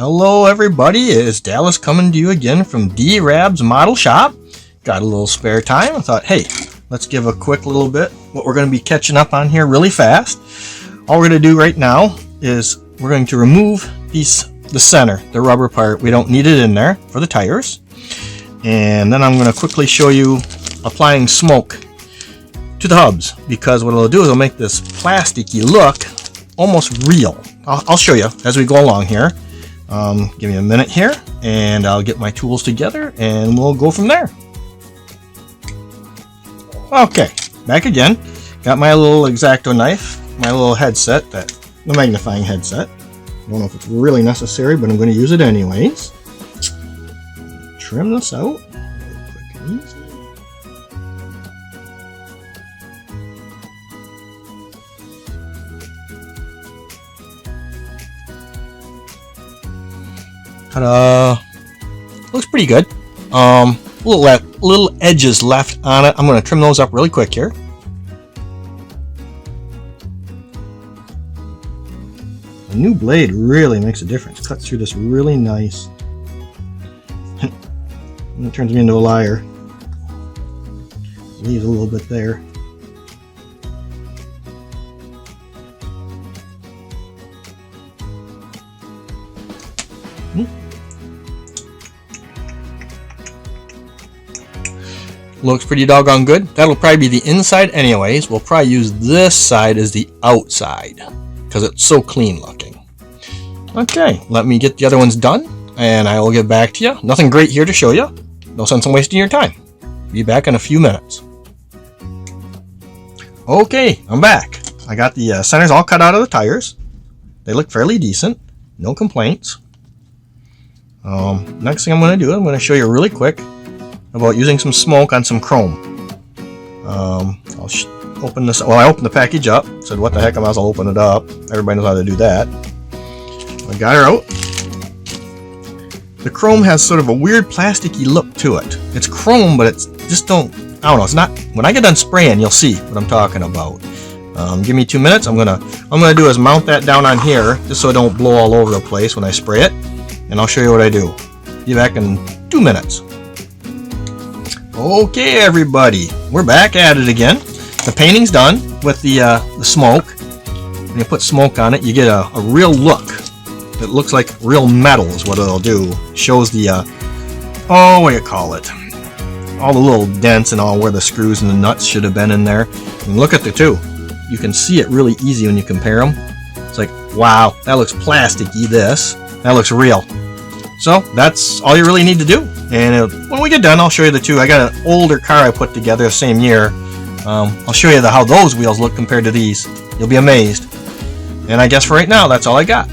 Hello everybody, it's Dallas coming to you again from D-Rab's Model Shop. Got a little spare time. I thought, hey, let's give a quick little bit what we're going to be catching up on here really fast. All we're going to do right now is we're going to remove the center, the rubber part. We don't need it in there for the tires. And then I'm going to quickly show you applying smoke to the hubs, because what it'll do is it'll make this plasticky look almost real. I'll show you as we go along here. Give me a minute here and I'll get my tools together and we'll go from there. Okay, back again. Got my little X-acto knife, my little headset, the magnifying headset. I don't know if it's really necessary, but I'm going to use it anyways. Trim this out. Quick and easy. Ta-da! Looks pretty good. Little edges left on it. I'm going to trim those up really quick here. The new blade really makes a difference. Cuts through this really nice. And it turns me into a liar. Leaves a little bit there. Looks pretty doggone good. That'll probably be the inside anyways. We'll probably use this side as the outside because it's so clean looking. Okay, let me get the other ones done and I will get back to you. Nothing great here to show you. No sense in wasting your time. Be back in a few minutes. Okay, I'm back. I got the centers all cut out of the tires. They look fairly decent. No complaints. Next thing I'm going to do, I'm going to show you really quick about using some smoke on some chrome. I'll open this. Well, I opened the package up. Said, what the heck, I might as well open it up. Everybody knows how to do that. I got her out. The chrome has sort of a weird plasticky look to it. It's chrome, but it's just I don't know. It's not. When I get done spraying, you'll see what I'm talking about. Give me 2 minutes. I'm gonna do is mount that down on here just so it don't blow all over the place when I spray it, and I'll show you what I do. Be back in 2 minutes. Okay, everybody, we're back at it again. The painting's done with the smoke. When you put smoke on it, you get a real look. It looks like real metal is what it'll do. Shows the what do you call it? All the little dents and all where the screws and the nuts should have been in there. And look at the two. You can see it really easy when you compare them. It's like, wow, that looks plasticky. That looks real. So that's all you really need to do. And when we get done, I'll show you the two. I got an older car I put together the same year. I'll show you how those wheels look compared to these. You'll be amazed. And I guess for right now, that's all I got.